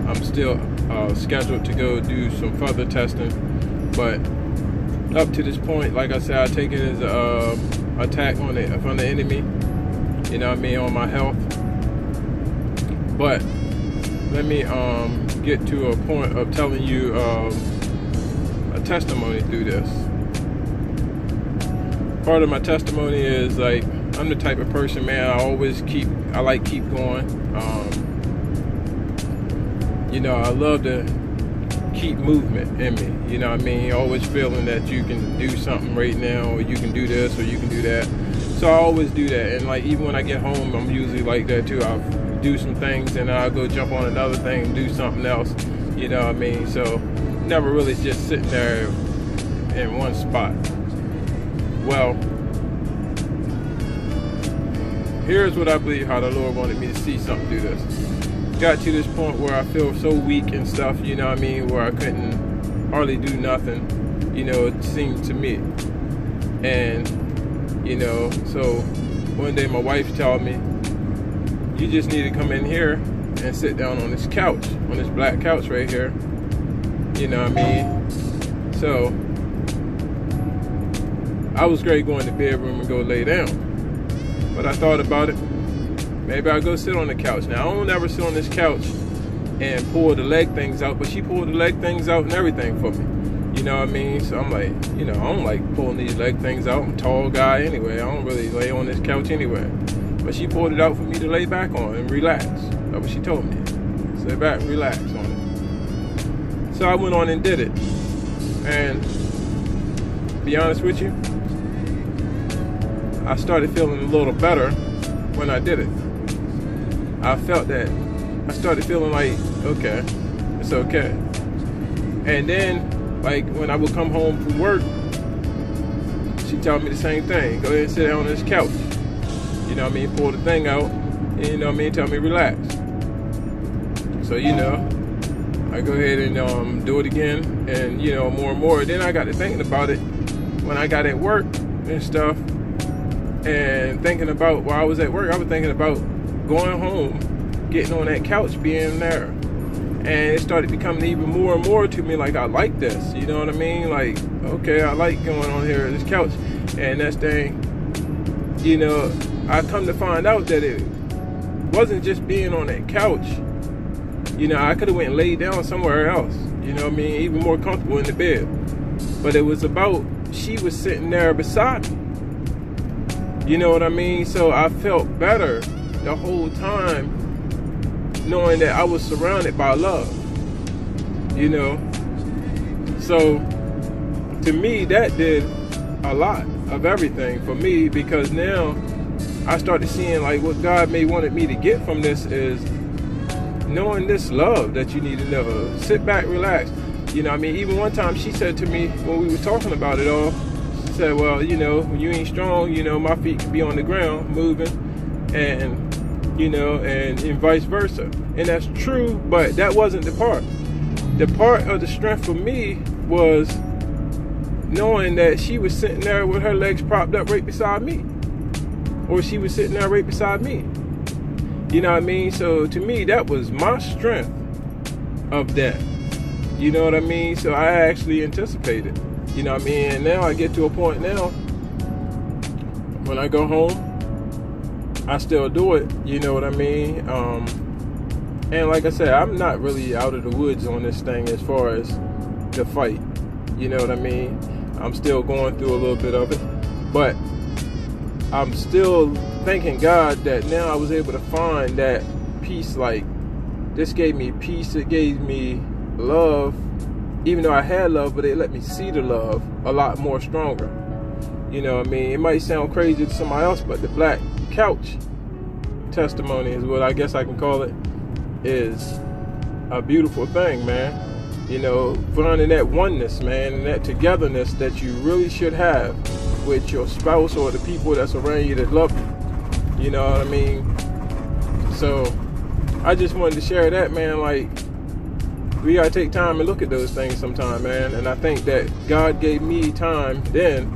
I'm still scheduled to go do some further testing, but up to this point, like I said, I take it as a attack from the enemy, you know what I mean, on my health. But let me get to a point of telling you a testimony through this. Part of my testimony is, like, I'm the type of person, man, I like keep going. You know, I love to keep movement in me, you know what I mean? Always feeling that you can do something right now, or you can do this, or you can do that. So I always do that, and like even when I get home, I'm usually like that too. I'll do some things, and I'll go jump on another thing and do something else, you know what I mean? So never really just sitting there in one spot. Well, here's what I believe how the Lord wanted me to see something through this. Got to this point where I feel so weak and stuff, you know what I mean, where I couldn't hardly do nothing, you know, it seemed to me. And, you know, so one day my wife told me, you just need to come in here and sit down on this couch, on this black couch right here, you know what I mean? So I was great going to the bedroom and go lay down, but I thought about it. Maybe I'll go sit on the couch. Now, I don't ever sit on this couch and pull the leg things out, but she pulled the leg things out and everything for me. You know what I mean? So I'm like, you know, I don't like pulling these leg things out. I'm a tall guy anyway. I don't really lay on this couch anyway. But she pulled it out for me to lay back on and relax. That's what she told me. Sit back and relax on it. So I went on and did it. And to be honest with you, I started feeling a little better when I did it. I felt that. I started feeling like, okay, it's okay. And then, like, when I would come home from work, she told me the same thing. Go ahead and sit down on this couch. You know what I mean? Pull the thing out. And, you know what I mean? Tell me relax. So, you know, I go ahead and do it again. And, you know, more and more. Then I got to thinking about it when I got at work and stuff. And thinking about while I was at work, I was thinking about going home, getting on that couch, being there. And it started becoming even more and more to me like I like this, you know what I mean? Like, okay, I like going on here at this couch. And that thing, you know, I come to find out that it wasn't just being on that couch. You know, I could have went and laid down somewhere else, you know what I mean? Even more comfortable in the bed. But it was about, she was sitting there beside me. You know what I mean? So I felt better the whole time knowing that I was surrounded by love, you know? So to me, that did a lot of everything for me, because now I started seeing like what God may wanted me to get from this is knowing this love that you need to know. Sit back, relax. You know what I mean? Even one time she said to me when we were talking about it all, she said, well, you know, when you ain't strong, you know, my feet can be on the ground moving, and you know, and vice versa. And that's true, but that wasn't the part. The part of the strength for me was knowing that she was sitting there with her legs propped up right beside me. Or she was sitting there right beside me. You know what I mean? So to me, that was my strength of that. You know what I mean? So I actually anticipated. You know what I mean? And now I get to a point now, when I go home, I still do it, you know what I mean? And like I said, I'm not really out of the woods on this thing as far as the fight, you know what I mean? I'm still going through a little bit of it, but I'm still thanking God that now I was able to find that peace. Like, this gave me peace, it gave me love, even though I had love, but it let me see the love a lot more stronger. You know what I mean? It might sound crazy to somebody else, but the black couch testimony is what I guess I can call it, is a beautiful thing, man. You know, finding that oneness, man, and that togetherness that you really should have with your spouse or the people that's around you that love you. You know what I mean? So I just wanted to share that, man. Like, we gotta take time and look at those things sometime, man. And I think that God gave me time then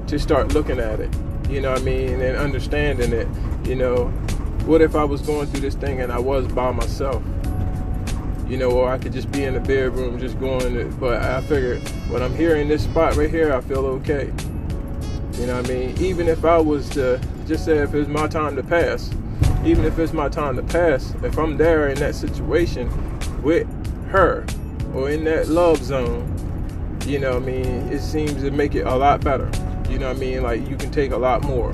to start looking at it, you know what I mean, and understanding it. You know, what if I was going through this thing and I was by myself? you know, or I could just be in the bedroom just going. But I figured when I'm here in this spot right here, I feel okay. You know what I mean? Even if I was to just say if it's my time to pass, even if it's my time to pass, if I'm there in that situation with her or in that love zone, you know what I mean, it seems to make it a lot better. You know what I mean? Like, you can take a lot more.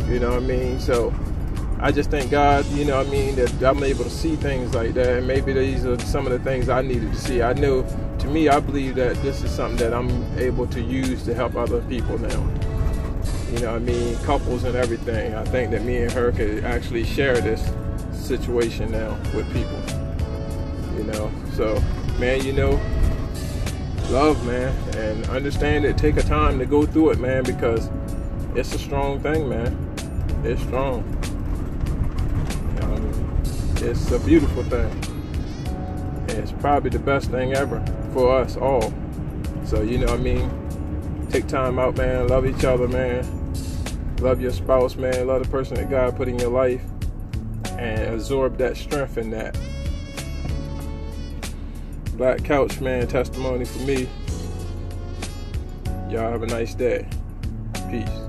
You know what I mean? So I just thank God, you know what I mean, that I'm able to see things like that. And maybe these are some of the things I needed to see. I know, to me, I believe that this is something that I'm able to use to help other people now. You know what I mean? Couples and everything. I think that me and her could actually share this situation now with people. You know? So, man, you know, love, man. And understand it. Take a time to go through it, man, because it's a strong thing, man. It's strong. It's a beautiful thing. And it's probably the best thing ever for us all. So, you know what I mean? Take time out, man. Love each other, man. Love your spouse, man. Love the person that God put in your life. And absorb that strength in that. Black Couch, man. Testimony for me. Y'all have a nice day. Peace.